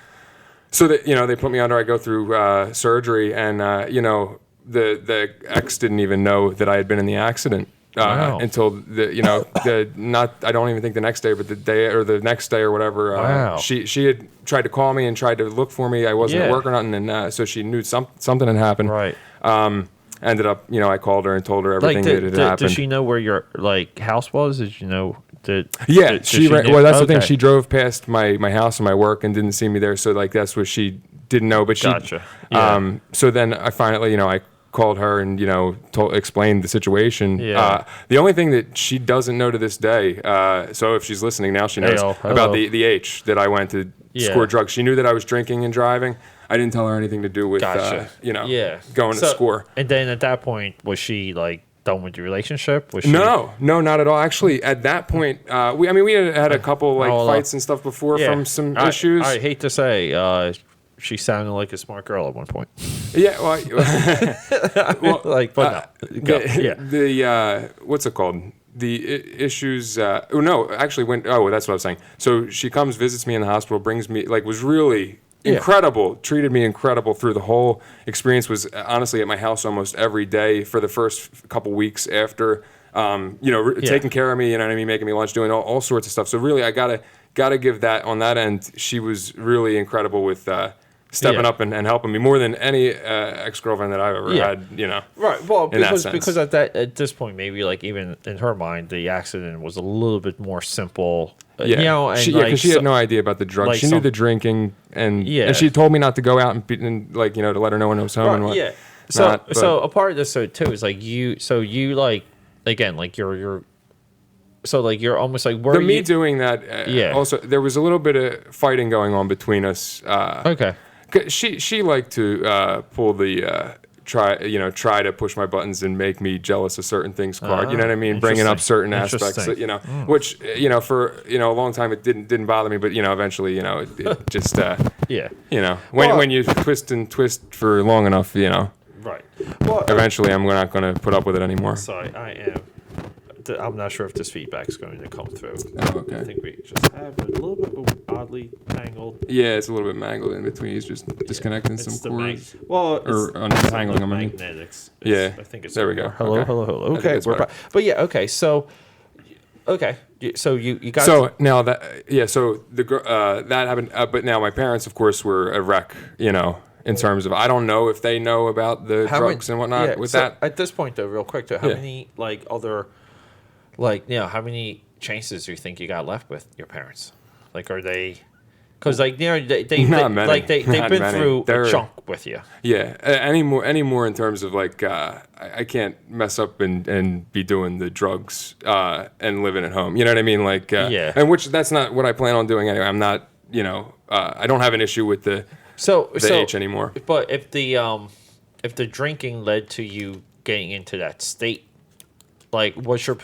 so that, they put me under. I go through surgery, and the ex didn't even know that I had been in the accident. Wow. Until I don't even think the next day, but the day or the next day or whatever. Wow. She had tried to call me and tried to look for me. I wasn't at work or nothing, and so she knew something had happened. Right. Ended up, I called her and told her everything that had happened. Did she know where your house was? Did you know? Yeah, she well, that's the thing. Okay. She drove past my house and my work and didn't see me there, so that's what she didn't know. But she, Gotcha. Yeah. So then I finally, I called her and explained the situation. Yeah. The only thing that she doesn't know to this day, so if she's listening now, she knows Hello. about the H that I went to score drugs. She knew that I was drinking and driving. I didn't tell her anything to do with Gotcha. going to score. And then at that point, was she done with the relationship? Was she? No, not at all. Actually, at that point, we had a couple fights and stuff before from some issues. I hate to say, she sounded like a smart girl at one point. Yeah, well, what's it called? The issues. No, actually, that's what I was saying. So she comes, visits me in the hospital, brings me, was really incredible, treated me incredible through the whole experience. Was honestly at my house almost every day for the first couple weeks after, taking care of me, you know what I mean, making me lunch, doing all sorts of stuff. So really, I gotta give that on that end. She was really incredible with stepping up and helping me more than any ex-girlfriend that I've ever had, Right. Well, because at this point, maybe even in her mind, the accident was a little bit more simple. And she had no idea about the drugs. She knew the drinking, and she told me not to go out and to let her know when I was home. Right, and what. Yeah. So a part of this too is you're almost were me doing that. Also, there was a little bit of fighting going on between us. Okay. She liked to pull the try to push my buttons and make me jealous of certain things. You know what I mean? Bringing up certain aspects that, which for a long time it didn't bother me, but eventually it just when you twist for long enough, right. Well, eventually I'm not going to put up with it anymore. Sorry, I'm not sure if this feedback is going to come through. Oh, okay. I think we just have a little bit oddly tangled. Yeah, it's a little bit mangled in between. He's just disconnecting some cords. Or untangling them. Magnetics. Yeah. I think it's there we go. Hello. Okay, we're back. But okay. So you got. So now so the that happened. But now my parents, of course, were a wreck. In terms of, I don't know if they know about the drugs and whatnot with that. At this point, though, real quick, how many other. How many chances do you think you got left with your parents? Are they? Because they've been through a chunk with you. Yeah, any more in terms of I can't mess up and be doing the drugs and living at home. You know what I mean? And which that's not what I plan on doing anyway. I'm not. I don't have an issue with the H anymore. But if the drinking led to you getting into that state. What's your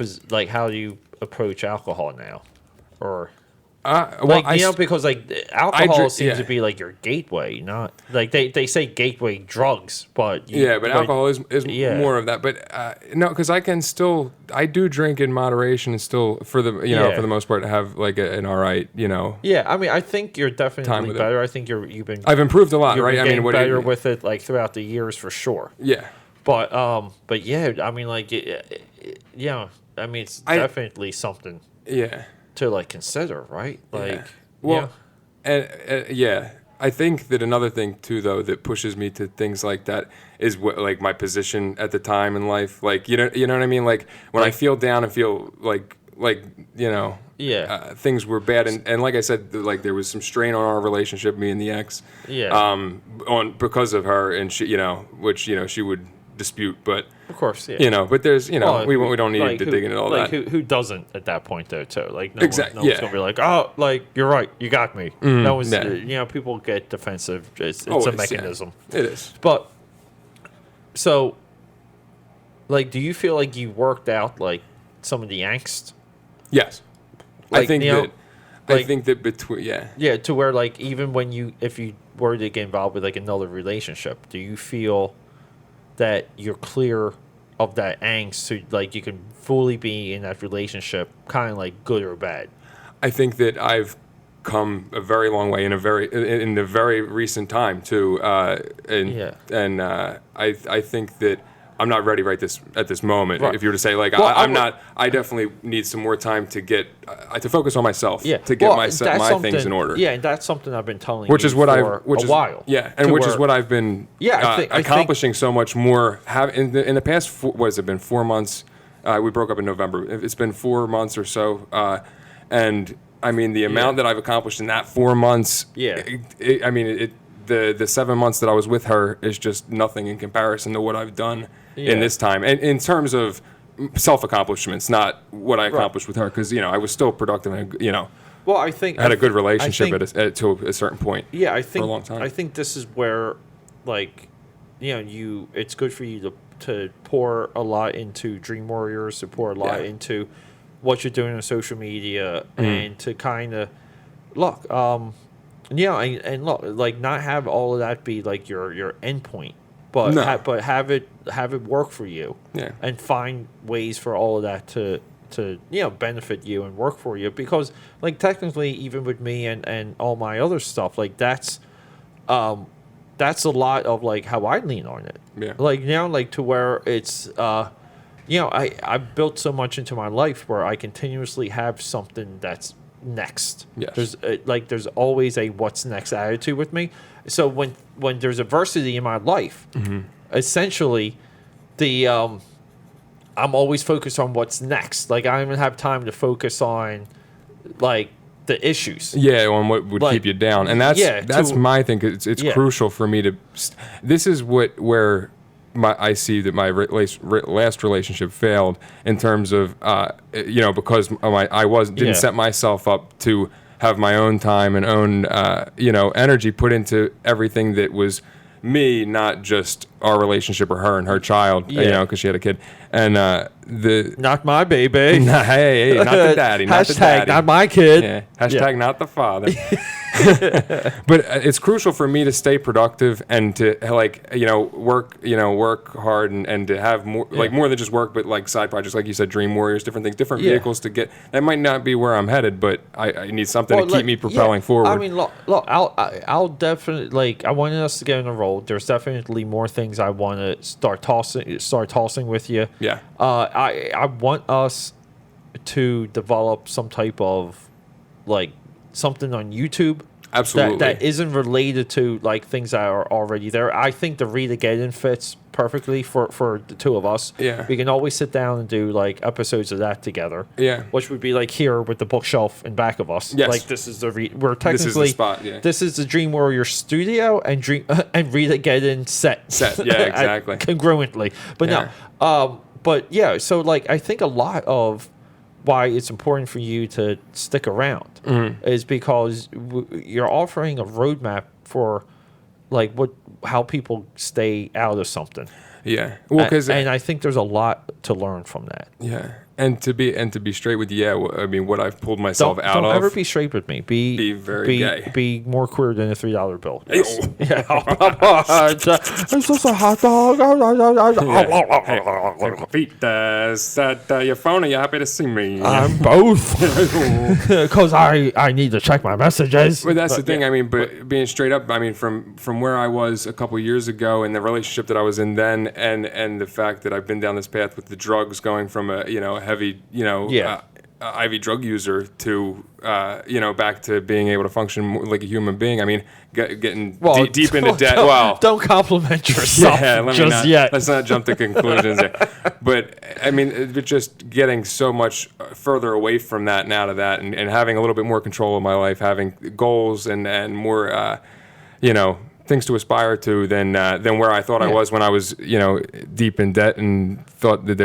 how do you approach alcohol now, or because alcohol seems to be your gateway, not they say gateway drugs, but alcohol is more of that. But no, because I do drink in moderation and still for the for the most part have an all right Yeah, I mean I think you're definitely better. I think I've improved a lot, right? I mean, better with it throughout the years for sure. Yeah. But yeah, I mean I mean it's definitely something to consider, right? I think that another thing too though that pushes me to things like that is what my position at the time in life. You know what I mean? When I feel down and feel things were bad and like I said, there was some strain on our relationship, me and the ex. Because of her and she which she would dispute, but of course, but there's we don't need to dig into all that. Who doesn't at that point though too? No exactly. One's gonna be you're right, you got me. No one's people get defensive. It's a mechanism. Yeah. It is. But so Like, do you feel like you worked out like some of the angst? Yes. Like, I think you know, that. like- I think that between Yeah, to where like even when if you were to get involved with like another relationship, do you feel that you're clear of that angst, so like you can fully be in that relationship, kind of like good or bad? I think that I've come a very long way in the very recent time too, I think that I'm not ready at this moment. Right. If you were to say like Well, I'm not, I definitely need some more time to get to focus on myself. Yeah, to get well, my that's things in something- order. Yeah, and that's something I've been telling Which you is what for I've a while. Yeah, and to which is where- what I've been I think accomplishing so much more. In the past, what has it been? 4 months. We broke up in November. It's been 4 months or so, and I mean the amount that I've accomplished in that 4 months. Yeah. The 7 months that I was with her is just nothing in comparison to what I've done Yeah. in this time, and in terms of self accomplishments, not what I accomplished with her, because I was still productive and Well, I think had a good relationship I think, to a certain point. Yeah, I think for a long time. I think this is where, like, it's good for you to pour a lot into Dream Warriors, to pour a lot into what you're doing on social media, and to kind of look, and look, like not have all of that be like your end point, but No. but have it work for you, and find ways for all of that to benefit you and work for you, because like technically even with me and all my other stuff, like that's a lot of like how I lean on it. Yeah. Like now, like to where it's I've built so much into my life where I continuously have something that's next. Yes. There's always a what's next attitude with me. So when there's adversity in my life, essentially I'm always focused on what's next. Like I don't even have time to focus on like the issues. Yeah, on what would keep you down, and that's my thing. It's crucial for me to. This is where I see that my last relationship failed in terms of because didn't set myself up to have my own time and own energy put into everything that was me, not just our relationship or her and her child, because she had a kid. And not my baby. Hey, not the daddy. Not the Hashtag daddy. not my kid. Yeah. Hashtag not the father. But it's crucial for me to stay productive and to work hard and to have more more than just work, but like side projects, like you said, Dream Warriors, different things, different vehicles to get. That might not be where I'm headed, but I need something to keep me propelling forward. I mean, look, I'll definitely I wanted us to get on the road. There's definitely more things I want to start tossing with you. Yeah. I want us to develop some type of something on YouTube. Absolutely. That isn't related to like things that are already there. I think the Read Again fits perfectly for the two of us. Yeah. We can always sit down and do like episodes of that together. Yeah. Which would be like here with the bookshelf in back of us. Yes. Like this is we're technically this is the spot. Yeah. This is the Dream Warrior studio and Read Again set. Yeah, exactly. Congruently. But no. So like I think a lot of why it's important for you to stick around is because you're offering a roadmap for how people stay out of something. Yeah. Well, and I think there's a lot to learn from that. Yeah. And to be straight with you, I mean, what I've pulled myself out of. Don't ever be straight with me. Be very gay. Be more queer than a $3 bill. Yes. Yeah. It's just a hot dog. Pete, is that your phone? Are you happy to see me? I'm both. Because I need to check my messages. But that's the thing. I mean, but being straight up, I mean, from where I was a couple years ago and the relationship that I was in then, and the fact that I've been down this path with the drugs, going from a heavy IV drug user to back to being able to function more like a human being. I mean, getting deep into debt. Don't compliment yourself yet. Let's not jump to conclusions there. But I mean, just getting so much further away from that now to that, and having a little bit more control of my life, having goals and more things to aspire to than where I thought I was when I was deep in debt and thought that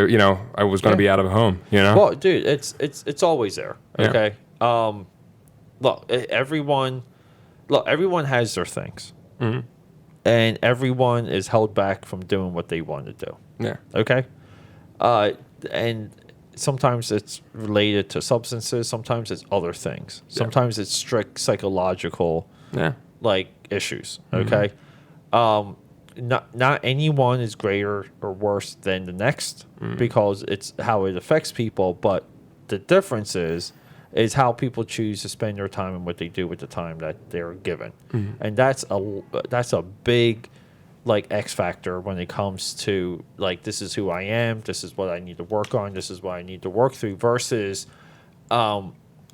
I was going to be out of a home. Well, dude, it's always there. Okay. Look, everyone has their things, and everyone is held back from doing what they want to do. Yeah. Okay. And sometimes it's related to substances. Sometimes it's other things. Sometimes it's strict psychological, like issues. Okay, not anyone is greater or worse than the next because it's how it affects people. But the difference is how people choose to spend their time and what they do with the time that they're given, and that's a big like X factor when it comes to like this is who I am, this is what I need to work on, this is what I need to work through versus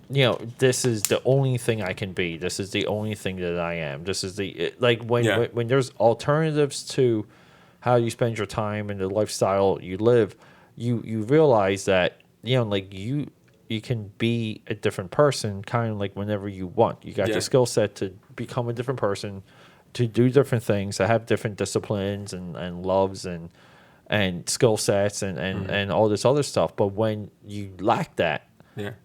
this is the only thing I can be, this is the only thing that I am, this is the like when there's alternatives to how you spend your time and the lifestyle you live, you realize that like you can be a different person kind of like whenever you want. You got the skill set to become a different person, to do different things, to have different disciplines and loves and skill sets and all this other stuff. But when you lack that,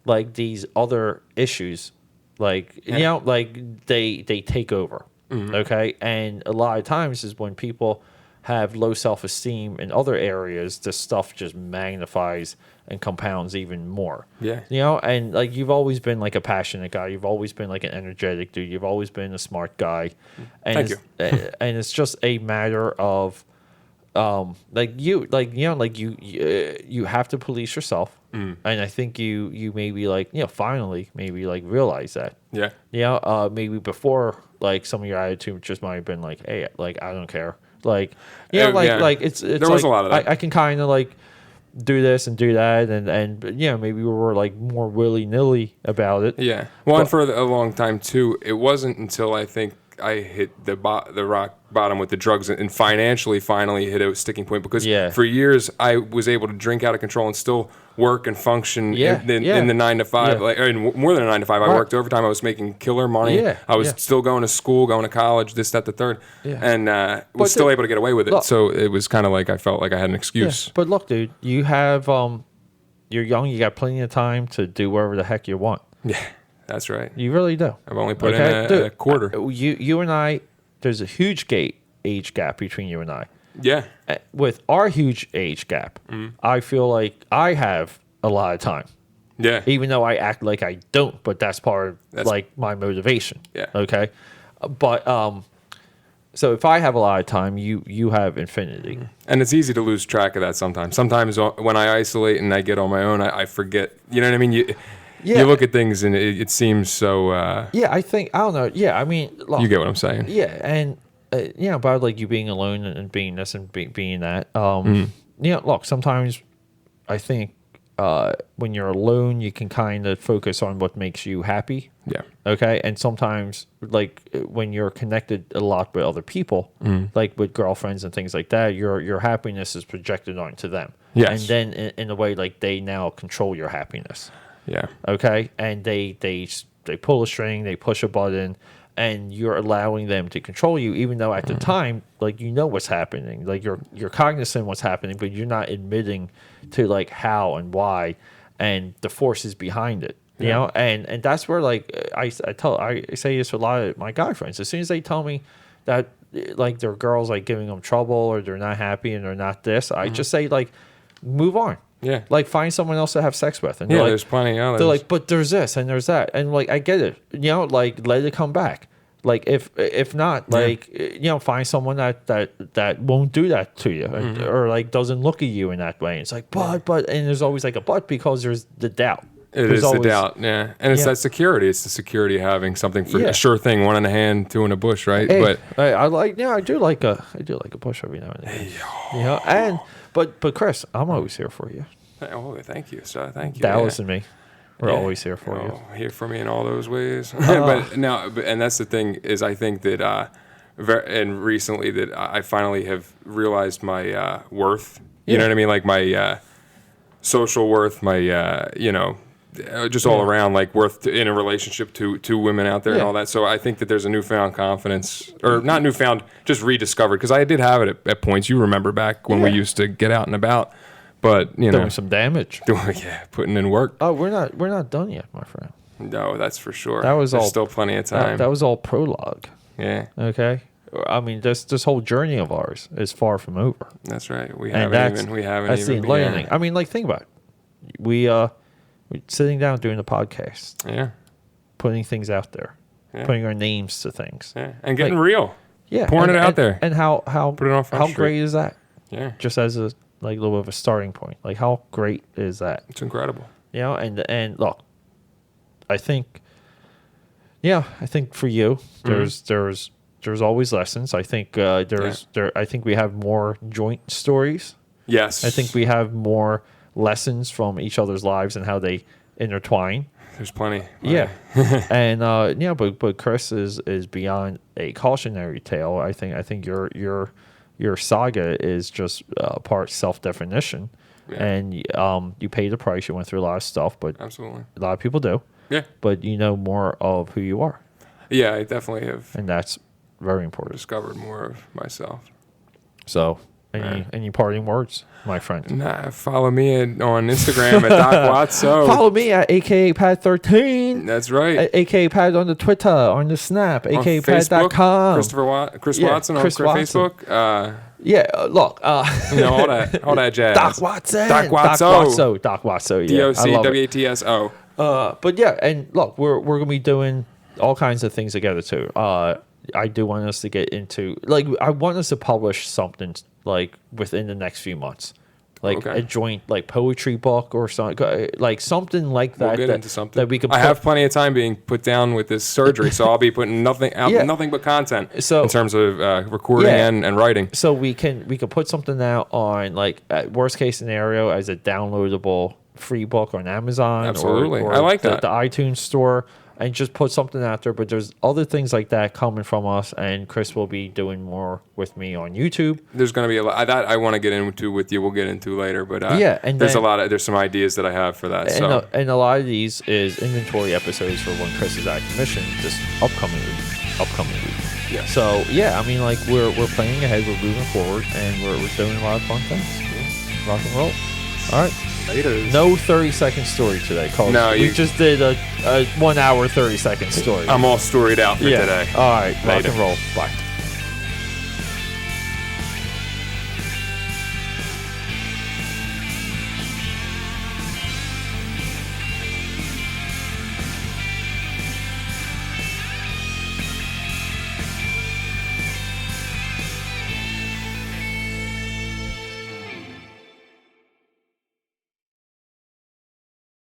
like these other issues, like like they take over. Okay, and a lot of times is when people have low self-esteem in other areas, this stuff just magnifies and compounds even more. And like you've always been like a passionate guy, you've always been like an energetic dude, you've always been a smart guy, and Thank you. And it's just a matter of you have to police yourself, and I think you maybe like finally maybe like realize that maybe before like some of your attitude just might have been like, hey, like I don't care, like like it's there was like, a lot of that. I can kind of like do this and do that, and maybe we were like more willy-nilly about it. And for a long time too, it wasn't until I think I hit the rock bottom with the drugs and financially finally hit a sticking point, because for years I was able to drink out of control and still work and function in the 9 to 5, like more than a 9 to 5. I worked overtime. I was making killer money. I was still going to school, going to college, this, that, the third, and was still able to get away with it. Look, so it was kind of like I felt like I had an excuse. But look, dude, you have you're young. You got plenty of time to do whatever the heck you want. That's right. You really do. I've only put in a quarter. You and I, there's a huge age gap between you and I. With our huge age gap, I feel like I have a lot of time. Even though I act like I don't, but that's part of like my motivation. Okay. But so if I have a lot of time, you have infinity. And it's easy to lose track of that sometimes. Sometimes when I isolate and I get on my own, I forget. You know what I mean? You look at things and it seems so... I think... I don't know. I mean... Look, you get what I'm saying. And, about like you being alone and being this and being that. Look, sometimes I think when you're alone, you can kind of focus on what makes you happy. Okay? And sometimes, like, when you're connected a lot with other people, like with girlfriends and things like that, your happiness is projected onto them. And then, in a way, like, they now control your happiness. Okay, and they pull a string, they push a button, and you're allowing them to control you, even though at the time, like what's happening, like you're cognizant of what's happening, but you're not admitting to like how and why, and the forces behind it. You know, and that's where like I say this to a lot of my guy friends. As soon as they tell me that like their girls like giving them trouble or they're not happy and they're not this, I just say like move on. Like find someone else to have sex with. And there's plenty of others. They're like, but there's this and there's that. And like, I get it. Like let it come back. Like if not, like, find someone that won't do that to you or like doesn't look at you in that way. It's like, but, and there's always like a but because there's the doubt. There's always the doubt. And it's that security. It's the security of having something for a sure thing, one in the hand, two in the bush, right? Hey, but I do like a push every now and then. But Chris, I'm always here for you. Oh, thank you, sir. Thank you. Dallas and me, we're always here for you. Here for me in all those ways. And that's the thing is, I think that, and recently that I finally have realized my worth. You know what I mean? Like my social worth, my just all around like worth in a relationship to women out there and all that. So I think that there's a newfound confidence, or not newfound, just rediscovered, because I did have it at points. You remember back when we used to get out and about, but doing some damage. Putting in work. Oh, we're not done yet, my friend. No, that's for sure. There's still plenty of time. That was all prologue. Yeah. Okay. I mean, this whole journey of ours is far from over. That's right. We And haven't even that's the begun. enlightening. I mean, like, think about it. We're sitting down doing the podcast, Yeah. putting things out there, Yeah. putting our names to things. Yeah. And getting Like, real. Yeah, Pouring and- it out and- there. And how Put it on Front how Street. great is that? Yeah. Just as a like little bit of a starting point. Like, how great is that? It's incredible. You know, and look, I think for you, there's always lessons. I think I think we have more joint stories. Yes. I think we have more lessons from each other's lives and how they intertwine. There's plenty. Yeah, and but Chris is beyond a cautionary tale. I think your saga is just part self-definition, Yeah. and you pay the price. You went through a lot of stuff, but Absolutely. a lot of people do. Yeah. But you know more of who you are, Yeah, I definitely have and that's very important. discovered more of myself. So, Right. any parting words, my friend? Nah, follow me on Instagram at DOCWATSO. Follow me at AKAPAD13. That's right. AKAPAD on the Twitter, on the Snap, On Facebook, AKAPAD.com. Chris Yeah, Watson on Chris Watson. Facebook. Yeah, look. All that jazz. Doc Watson. DOCWATSO. Doc Watson. Yeah, I love it. DOCWATSO. But yeah, and look, we're gonna be doing all kinds of things together too. I do want us to get into I want us to publish something like within the next few months, like Okay. a joint like poetry book or something, like something like that. We'll get that, into something. that we could. I have plenty of time being put down with this surgery, so I'll be putting nothing out, Yeah. nothing but content So- in terms of recording Yeah. and writing. So we could put something out on like at worst case scenario as a downloadable free book on Amazon. Absolutely. or I like that. the iTunes store, and just put something out there. But there's other things like that coming from us, and Chris will be doing more with me on YouTube. There's going to be a lot that I want to get into with you. We'll get into later, but Yeah, and there's then- there's some ideas that I have for that. And, So and a lot of these is inventory episodes for when Chris is at commission this upcoming week. Yeah. So yeah, I mean, like we're planning ahead, we're moving forward, and we're doing a lot of fun things. Rock and roll. All right. later. No 30-second story today, Cole. No, we you- just did a 1 hour 30-second story. I'm all storied out for yeah. today. All right. Rock Later. and roll. Bye.